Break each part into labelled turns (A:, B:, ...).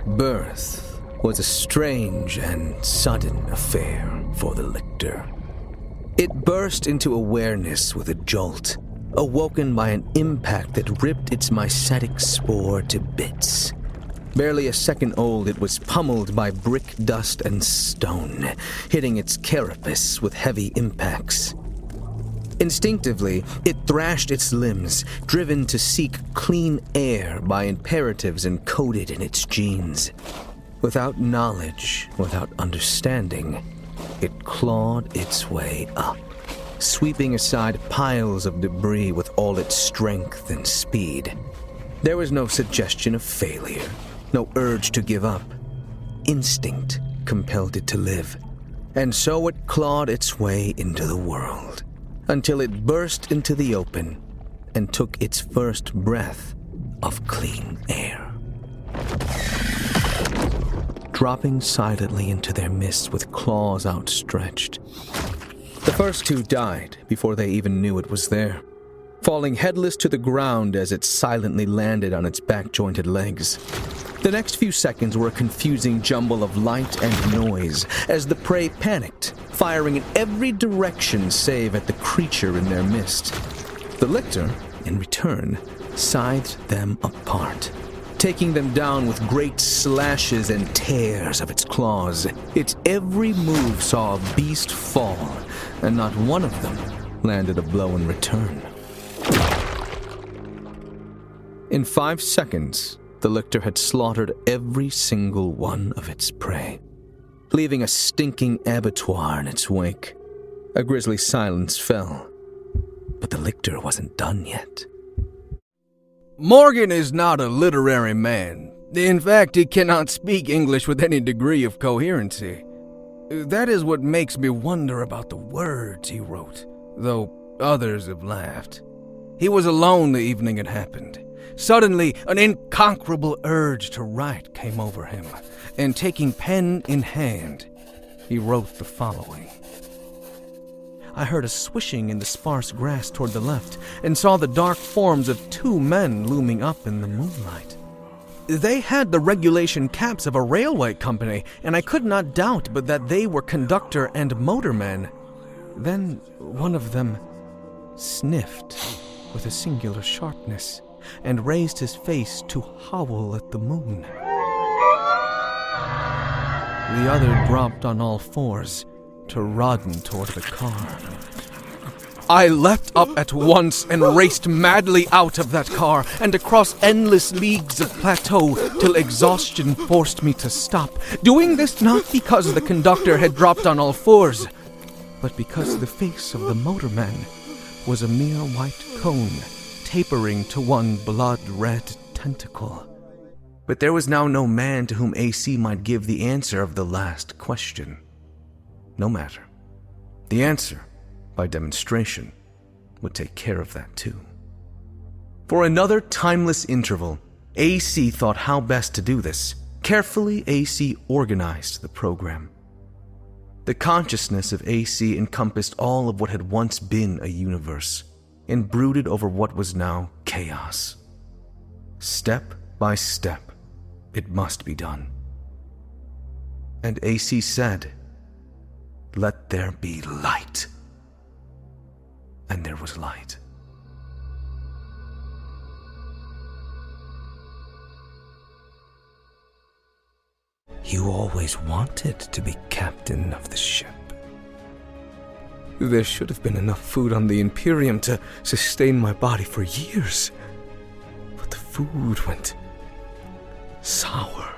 A: Birth was a strange and sudden affair for the lictor. It burst into awareness with a jolt, awoken by an impact that ripped its mycetic spore to bits. Barely a second old, it was pummeled by brick, dust, and stone, hitting its carapace with heavy impacts. Instinctively, it thrashed its limbs, driven to seek clean air by imperatives encoded in its genes. Without knowledge, without understanding, it clawed its way up, sweeping aside piles of debris with all its strength and speed. There was no suggestion of failure, no urge to give up. Instinct compelled it to live, and so it clawed its way into the world, until it burst into the open and took its first breath of clean air. Dropping silently into their midst with claws outstretched. The first two died before they even knew it was there, falling headless to the ground as it silently landed on its back-jointed legs. The next few seconds were a confusing jumble of light and noise as the prey panicked, firing in every direction save at the creature in their midst. The lictor, in return, scythed them apart, taking them down with great slashes and tears of its claws. Its every move saw a beast fall, and not one of them landed a blow in return. In 5 seconds, the lictor had slaughtered every single one of its prey, leaving a stinking abattoir in its wake. A grisly silence fell, but the lictor wasn't done yet.
B: Morgan is not a literary man. In fact, he cannot speak English with any degree of coherency. That is what makes me wonder about the words he wrote, though others have laughed. He was alone the evening it happened. Suddenly, an inconquerable urge to write came over him, and taking pen in hand, he wrote the following. I heard a swishing in the sparse grass toward the left, and saw the dark forms of 2 men looming up in the moonlight. They had the regulation caps of a railway company, and I could not doubt but that they were conductor and motormen. Then one of them sniffed with a singular sharpness, and raised his face to howl at the moon. The other dropped on all fours to run toward the car. I leapt up at once and raced madly out of that car and across endless leagues of plateau till exhaustion forced me to stop, doing this not because the conductor had dropped on all fours, but because the face of the motorman was a mere white cone, tapering to one blood-red tentacle. But there was now no man to whom AC might give the answer of the last question. No matter. The answer, by demonstration, would take care of that too. For another timeless interval, AC thought how best to do this. Carefully, AC organized the program. The consciousness of AC encompassed all of what had once been a universe, and brooded over what was now chaos. Step by step, it must be done. And AC said, "Let there be light." And there was light. You always wanted to be captain of the ship. There should have been enough food on the Imperium to sustain my body for years. But the food went sour.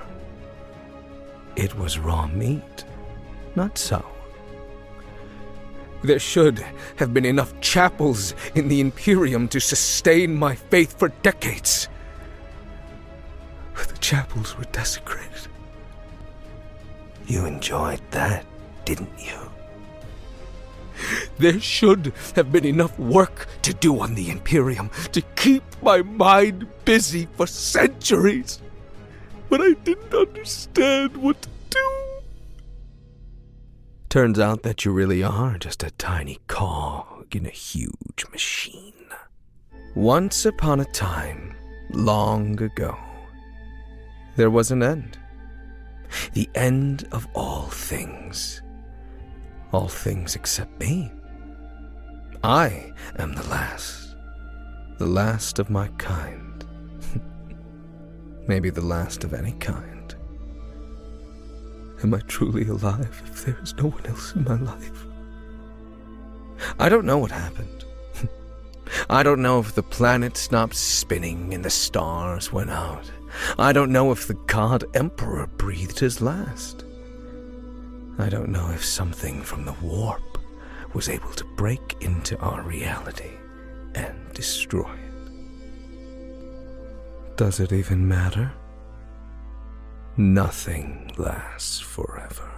B: It was raw meat, not sour. There should have been enough chapels in the Imperium to sustain my faith for decades. But the chapels were desecrated. You enjoyed that, didn't you? There should have been enough work to do on the Imperium to keep my mind busy for centuries. But I didn't understand what to do. Turns out that you really are just a tiny cog in a huge machine. Once upon a time, long ago, there was an end
A: The end of all things. All things except me. I am the last of my kind. Maybe the last of any kind. Am I truly alive if there is no one else in my life? I don't know what happened. I don't know if the planet stopped spinning and the stars went out. I don't know if the God Emperor breathed his last. I don't know if something from the warp was able to break into our reality and destroy it. Does it even matter? Nothing lasts forever.